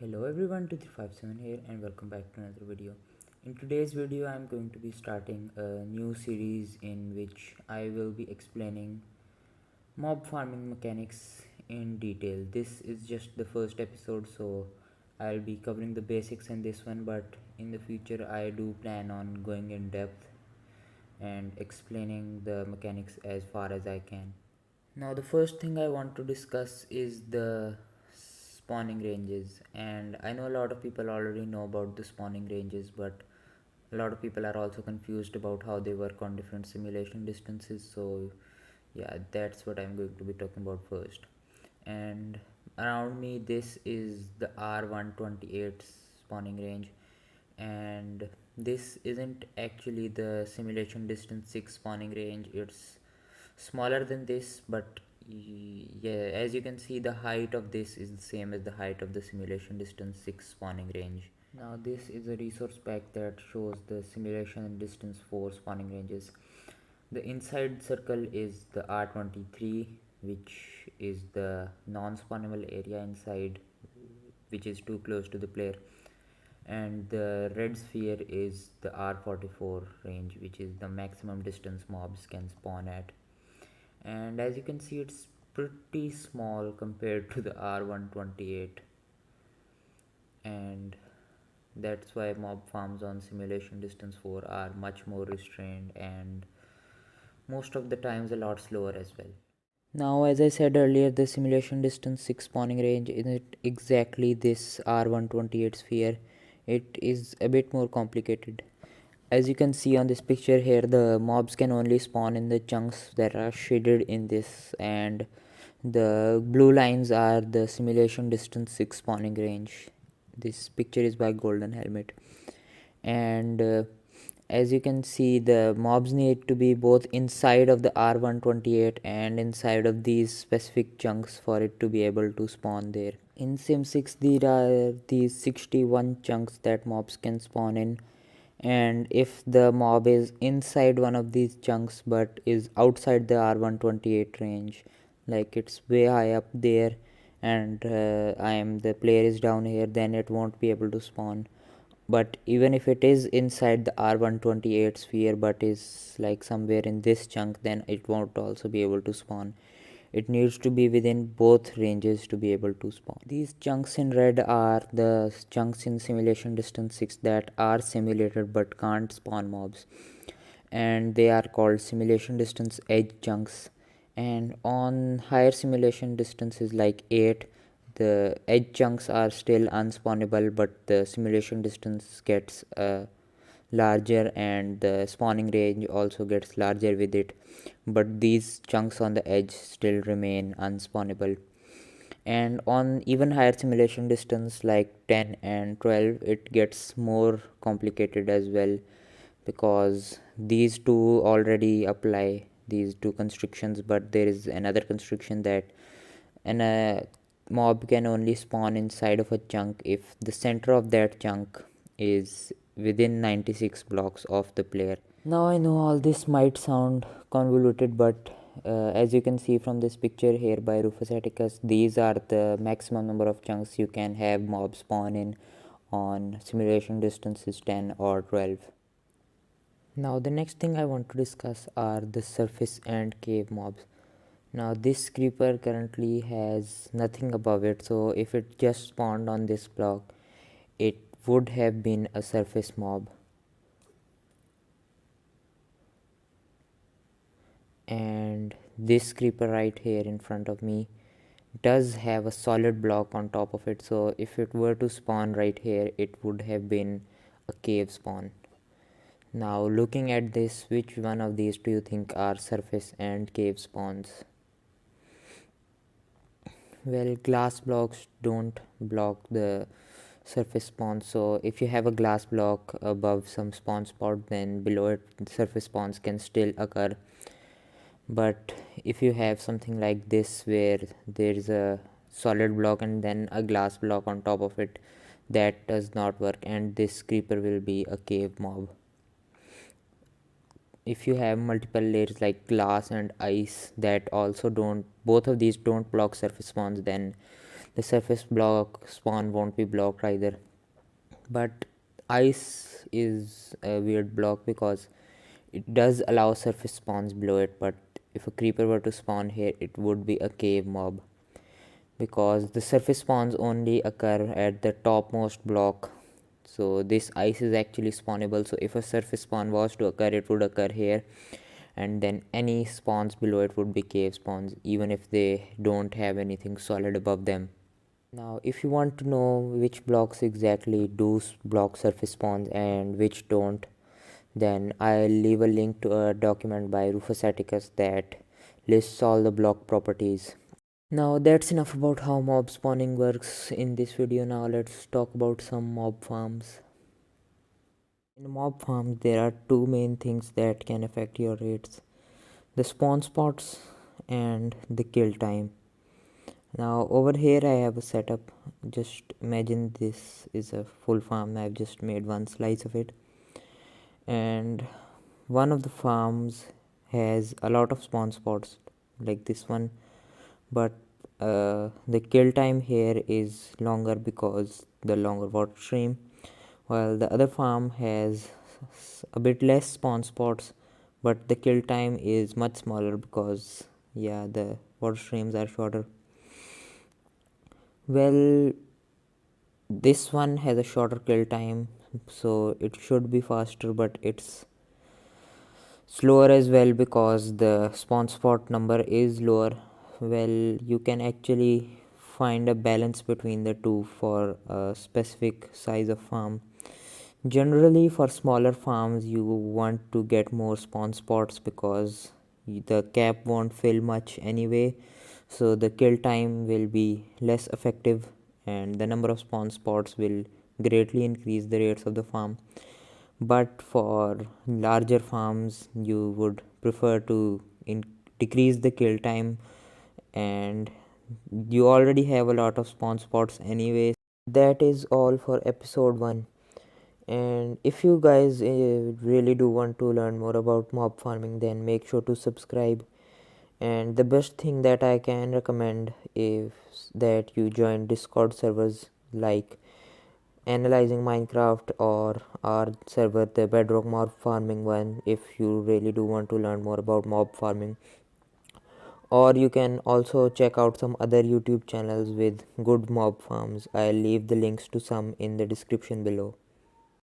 Hello everyone, 2357 here and welcome back to another video. In today's video I am going to be starting a new series in which I will be explaining mob farming mechanics in detail. This is just the first episode, so I'll be covering the basics in this one, but in the future I do plan on going in depth and explaining the mechanics as far as I can. Now the first thing I want to discuss is the spawning ranges, and I know a lot of people already know about the spawning ranges, but a lot of people are also confused about how they work on different simulation distances. So yeah, that's what I'm going to be talking about first. And around me this is the R128 spawning range, and this isn't actually the simulation distance 6 spawning range. It's smaller than this, but yeah, as you can see, the height of this is the same as the height of the simulation distance 6 spawning range. Now this is a resource pack that shows the simulation distance 4 spawning ranges. The inside circle is the R23, which is the non-spawnable area inside, which is too close to the player, and the red sphere is the R44 range, which is the maximum distance mobs can spawn at. And as you can see, it's pretty small compared to the R128, and that's why mob farms on simulation distance 4 are much more restrained and most of the times a lot slower as well. Now, as I said earlier, the simulation distance 6 spawning range isn't exactly this R128 sphere. It is a bit more complicated. As you can see on this picture here, the mobs can only spawn in the chunks that are shaded in this, and the blue lines are the simulation distance 6 spawning range. This picture is by Golden Helmet, and as you can see, the mobs need to be both inside of the R128 and inside of these specific chunks for it to be able to spawn there. In Sim 6 there are these 61 chunks that mobs can spawn in, and if the mob is inside one of these chunks but is outside the R128 range, like it's way high up there, and the player is down here, then it won't be able to spawn. But even if it is inside the R128 sphere but is like somewhere in this chunk, then it won't also be able to spawn. It needs to be within both ranges to be able to spawn. These chunks in red are the chunks in simulation distance 6 that are simulated but can't spawn mobs, and they are called simulation distance edge chunks. And on higher simulation distances like 8, the edge chunks are still unspawnable, but the simulation distance gets larger and the spawning range also gets larger with it, but these chunks on the edge still remain unspawnable. And on even higher simulation distance like 10 and 12, it gets more complicated as well, because these two already apply these two constrictions, but there is another constriction that a mob can only spawn inside of a chunk if the center of that chunk is within 96 blocks of the player. Now I know all this might sound convoluted, but as you can see from this picture here by Rufus Atticus, these are the maximum number of chunks you can have mob spawn in on simulation distances 10 or 12. Now the next thing I want to discuss are the surface and cave mobs. Now this creeper currently has nothing above it, so if it just spawned on this block, it would have been a surface mob. And this creeper right here in front of me does have a solid block on top of it, so if it were to spawn right here, it would have been a cave spawn. Now looking at this, which one of these do you think are surface and cave spawns? Well, glass blocks don't block the surface spawn, so if you have a glass block above some spawn spot, then below it surface spawns can still occur. But if you have something like this where there is a solid block and then a glass block on top of it, that does not work, and this creeper will be a cave mob. If you have multiple layers like glass and ice that also don't, both of these don't block surface spawns, then the surface block spawn won't be blocked either. But ice is a weird block because it does allow surface spawns below it, but if a creeper were to spawn here, it would be a cave mob because the surface spawns only occur at the topmost block. So this ice is actually spawnable, so if a surface spawn was to occur, it would occur here, and then any spawns below it would be cave spawns, even if they don't have anything solid above them. Now if you want to know which blocks exactly do block surface spawns and which don't, then I'll leave a link to a document by Rufus Atticus that lists all the block properties. Now that's enough about how mob spawning works in this video. Now let's talk about some mob farms. In mob farms there are two main things that can affect your rates: the spawn spots and the kill time. Now over here I have a setup. Just imagine this is a full farm. I've just made one slice of it, and one of the farms has a lot of spawn spots like this one, but the kill time here is longer because the longer water stream, while the other farm has a bit less spawn spots, but the kill time is much smaller because the water streams are shorter. Well, this one has a shorter kill time, so it should be faster, but it's slower as well because the spawn spot number is lower. Well, you can actually find a balance between the two for a specific size of farm. Generally for smaller farms you want to get more spawn spots because the cap won't fill much anyway, so the kill time will be less effective and the number of spawn spots will greatly increase the rates of the farm. But for larger farms you would prefer to decrease the kill time, and you already have a lot of spawn spots anyway. That is all for episode 1, and if you guys really do want to learn more about mob farming, then make sure to subscribe. And the best thing that I can recommend is that you join Discord servers like Analyzing Minecraft or our server, the Bedrock Mob Farming one, if you really do want to learn more about mob farming. Or you can also check out some other YouTube channels with good mob farms. I'll leave the links to some in the description below.